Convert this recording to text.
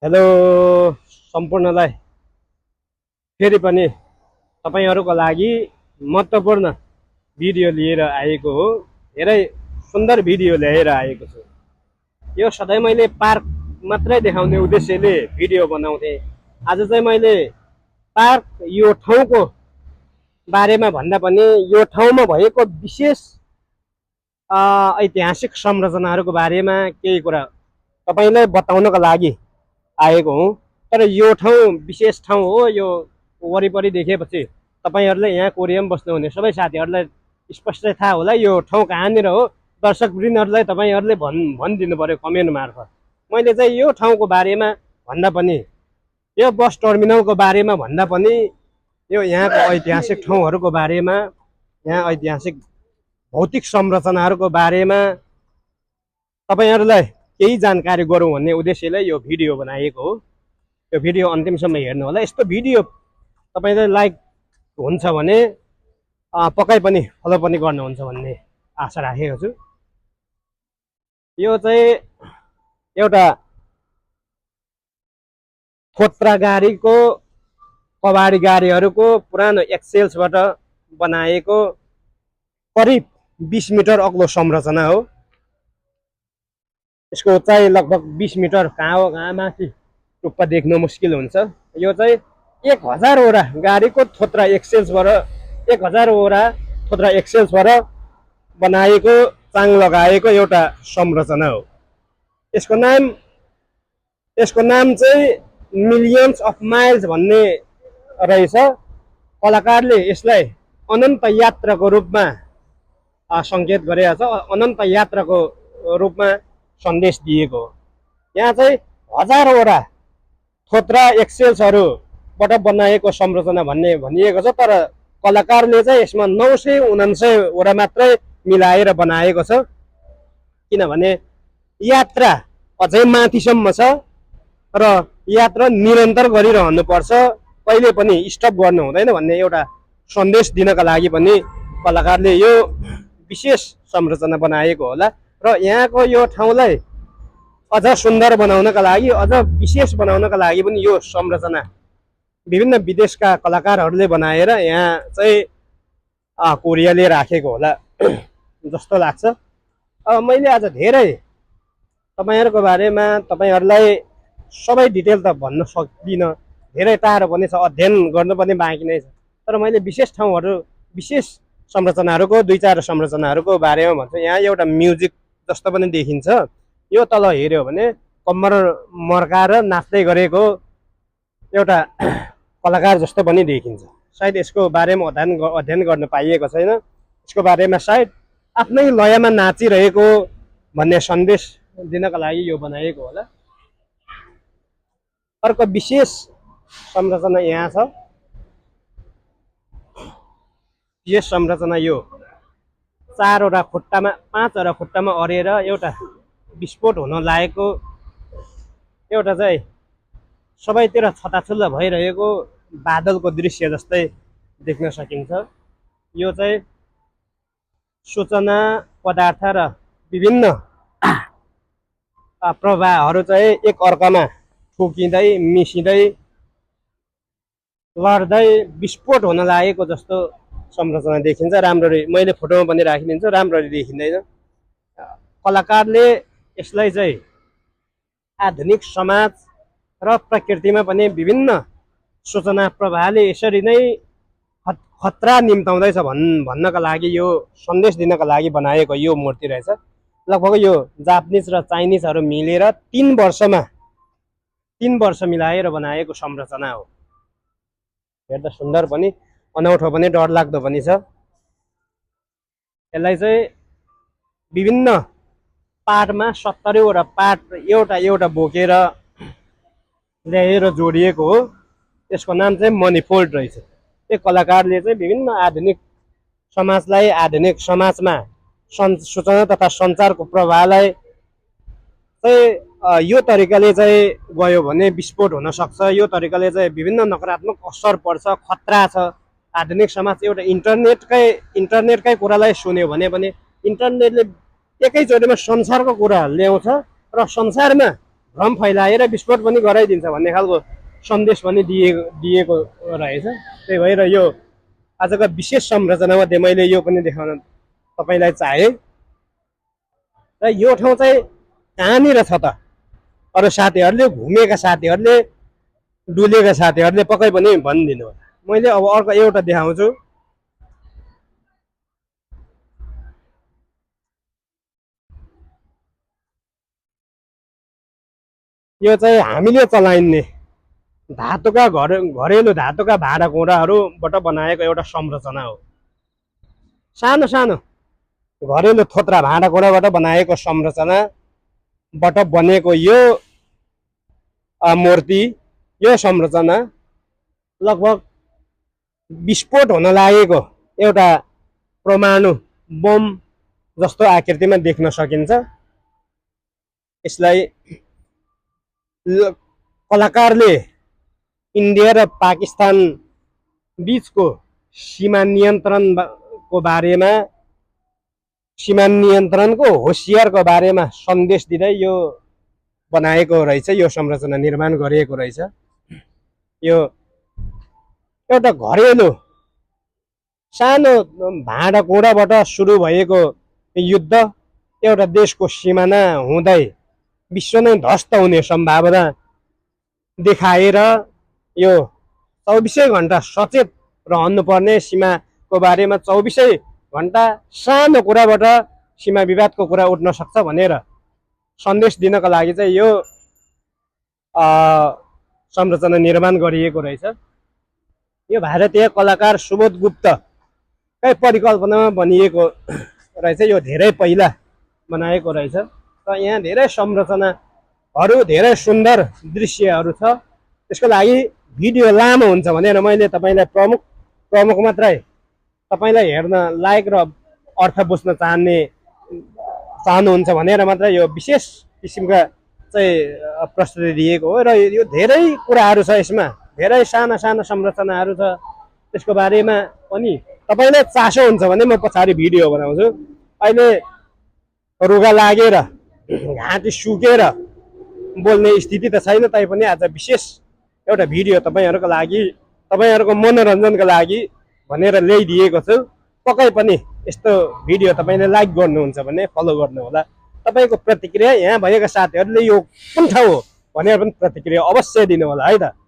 Hello सम्पूर्णलाई फेरि पनि तपाईँहरूको लागि महत्त्वपूर्ण भिडियो लिएर आएको हो। धेरै सुन्दर भिडियो ल्याएर आएको छु। यो सधैँ मैले पार्क मात्रै देखाउने उद्देश्यले भिडियो बनाउँथेँ। आज चाहिँ मैले पार्क यो ठाउँको बारेमा भन्दा पनि यो ठाउँमा भएको विशेष ऐतिहासिक संरचनाहरूको बारेमा केही कुरा तपाईँलाई बताउनको लागि आएको हुँ। तर यो ठाउँ विशेष ठाउँ हो। यो वरिपरि देखेपछि तपाईँहरूले यहाँ कोरियामा बस्नुहुने सबै साथीहरूलाई स्पष्टै थाहा होला यो ठाउँ कहाँनिर हो। दर्शकवृन्दहरूलाई तपाईँहरूले भनिदिनु पऱ्यो कमेन्ट मार्फत। मैले चाहिँ यो ठाउँको बारेमा भन्दा पनि यो बस टर्मिनलको बारेमा भन्दा पनि यो यहाँको ऐतिहासिक ठाउँहरूको बारेमा, यहाँ ऐतिहासिक भौतिक संरचनाहरूको बारेमा तपाईँहरूलाई केही जानकारी गरौँ भन्ने उद्देश्यले यो भिडियो बनाएको हो। यो भिडियो अन्तिमसम्म हेर्नु होला। यस्तो भिडियो तपाईँलाई लाइक हुन्छ भने पक्कै पनि फलो पनि गर्नुहुन्छ भन्ने आशा राखेको छु। यो चाहिँ एउटा थोत्रा गाडीको कबाडी गाडीहरूको पुरानो एक्सेल्सबाट बनाएको करिब 20 मिटर अग्लो संरचना हो। यसको उचाइ लगभग 20 मिटर। कहाँ हो कहाँ माथि टुप्पा देख्नु मुस्किल हुन्छ। यो चाहिँ 1000 वटा गाडीको थोत्रा एक्सेल्सबाट 1000 वटा थोत्रा एक्सेल्सबाट बनाएको चाङ लगाएको एउटा संरचना हो। यसको नाम चाहिँ मिलियन्स अफ माइल्स भन्ने रहेछ। कलाकारले यसलाई अनन्त यात्राको रूपमा सङ्केत गरेको छ, अनन्त यात्राको रूपमा सन्देश दिएको हो। यहाँ चाहिँ 1000 वटा थोत्रा एक्सेल्सहरूबाट बनाएको संरचना भन्ने भनिएको छ। तर कलाकारले चाहिँ यसमा 999 वटा मात्रै मिलाएर बनाएको छ। किनभने यात्रा अझै माथिसम्म छ र यात्रा निरन्तर गरिरहनुपर्छ, कहिले पनि स्टप गर्नु हुँदैन भन्ने एउटा सन्देश दिनका लागि पनि कलाकारले यो विशेष संरचना बनाएको होला। र यहाँको यो ठाउँलाई अझ सुन्दर बनाउनका लागि, अझ विशेष बनाउनका लागि पनि यो संरचना विभिन्न विदेशका कलाकारहरूले बनाएर यहाँ चाहिँ कोरियाले राखेको होला जस्तो लाग्छ। अब मैले आज धेरै तपाईँहरूको बारेमा तपाईँहरूलाई सबै डिटेल त भन्न सक्दिनँ, धेरै टाढो पनि छ, अध्ययन गर्नु पनि बाँकी नै छ। तर मैले विशेष ठाउँहरू, विशेष संरचनाहरूको 2-4 संरचनाहरूको बारेमा भन्छु। यहाँ एउटा म्युजिक जस्तो पनि देखिन्छ। यो तल हेऱ्यो भने कम्मर मर्काएर नाच्दै गरेको एउटा कलाकार जस्तो पनि देखिन्छ। सायद यसको बारेमा अध्ययन गर्न पाइएको छैन। यसको बारेमा सायद आफ्नै लयमा नाचिरहेको भन्ने सन्देश दिनका लागि यो बनाएको होला। अर्को विशेष संरचना यहाँ छ। यस संरचना यो 4 वटा खुट्टामा 5 वटा खुट्टामा अडेर एउटा विस्फोट हुन लागेको, एउटा चाहिँ सबैतिर छताछुल्ल भइरहेको बादलको दृश्य जस्तै देख्न सकिन्छ। यो चाहिँ सूचना पदार्थ र विभिन्न प्रवाहहरू चाहिँ एक अर्कामा ठोकिँदै मिसिँदै लड्दै विस्फोट हुन लागेको जस्तो संरचना देखिन्छ। राम्ररी मैले फोटोमा पनि राखिदिन्छु, राम्ररी देखिँदैन। कलाकारले यसलाई चाहिँ आधुनिक समाज र प्रकृतिमा पनि विभिन्न सूचना प्रवाहले यसरी नै खतरा निम्ताउँदैछ भन्नका लागि, यो सन्देश दिनका लागि बनाएको यो मूर्ति रहेछ। लगभग यो जापानिज र चाइनिजहरू मिलेर 3 वर्ष मिलाएर बनाएको संरचना हो। हेर्दा सुन्दर पनि, अनौठो पनि, डरलाग्दो पनि छ। यसलाई चाहिँ विभिन्न पार्टमा 70 वटा पार्ट एउटा बोकेर ल्याएर जोडिएको हो। यसको नाम चाहिँ मनिफोल्ड रहेछ। यो कलाकारले चाहिँ विभिन्न आधुनिक समाजलाई, आधुनिक समाजमा सूचना तथा सञ्चारको प्रवाहलाई चाहिँ यो तरिकाले चाहिँ गयो भने विस्फोट हुन सक्छ, यो तरिकाले चाहिँ विभिन्न नकारात्मक असर पर्छ, खतरा छ। आधुनिक समाज एउटा इन्टरनेटकै कुरालाई सुन्यो भने पनि इन्टरनेटले एकैचोटिमा संसारको कुरा ल्याउँछ र संसारमा भ्रम फैलाएर विस्फोट पनि गराइदिन्छ भन्ने खालको सन्देश पनि दिएको रहेछ। त्यही भएर यो आजको विशेष संरचनामध्ये मैले यो पनि देखाउन तपाईँलाई चाहे। र यो ठाउँ चाहिँ कहाँनिर छ त? अरू साथीहरूले, घुमेका साथीहरूले, डुलेका साथीहरूले पक्कै पनि भनिदिनु होला। मैले अब अर्को एउटा देखाउँछु। यो चाहिँ हामीले चलाइने धातुका घरेलु धातुका भाँडाकुँडाहरूबाट बनाएको एउटा संरचना हो। सानो सानो घरेलु थोत्रा भाँडाकुँडाबाट बनाएको संरचनाबाट बनेको यो मूर्ति, यो संरचना लगभग विस्फोट हुन लागेको एउटा परमाणु बम जस्तो आकृतिमा देख्न सकिन्छ। यसलाई कलाकारले इन्डिया र पाकिस्तान बीचको सीमा नियन्त्रणको होसियारको बारेमा सन्देश दिँदै यो बनाएको रहेछ, यो संरचना निर्माण गरिएको रहेछ। यो एउटा घरेलु सानो भाँडाकुँडाबाट सुरु भएको युद्ध एउटा देशको सिमाना हुँदै विश्व नै ध्वस्त हुने सम्भावना देखाएर यो 24 घण्टा सचेत रहनुपर्ने, सीमाको बारेमा 24 घण्टा सानो कुराबाट सीमा विवादको कुरा उठ्न सक्छ भनेर सन्देश दिनको लागि चाहिँ यो संरचना निर्माण गरिएको रहेछ। यो भारतीय कलाकार सुबोध गुप्तकै परिकल्पनामा बनिएको रहेछ। यो धेरै पहिला बनाएको रहेछ। र यहाँ धेरै संरचनाहरू, धेरै सुन्दर दृश्यहरू छ। त्यसको लागि भिडियो लामो हुन्छ भनेर मैले तपाईँलाई प्रमुख मात्रै तपाईँलाई हेर्न लायक र अर्थ बुझ्न चाहनुहुन्छ भनेर मात्र यो विशेष किसिमका चाहिँ प्रस्तुति दिएको हो। र यो धेरै कुराहरू छ, यसमा धेरै साना साना संरचनाहरू छ। त्यसको बारेमा पनि तपाईँलाई चासो हुन्छ भने म पछाडि भिडियो बनाउँछु। अहिले रुगा लागेर घाँटी सुकेर बोल्ने स्थिति त छैन, तैपनि आज विशेष एउटा भिडियो तपाईँहरूको लागि, तपाईँहरूको मनोरञ्जनको लागि भनेर ल्याइदिएको छु। पक्कै पनि यस्तो भिडियो तपाईँले लाइक गर्नुहुन्छ भने फलो गर्नु होला। तपाईँको प्रतिक्रिया, यहाँ भएका साथीहरूले यो कुन ठाउँ हो भनेर पनि प्रतिक्रिया अवश्य दिनु होला है त।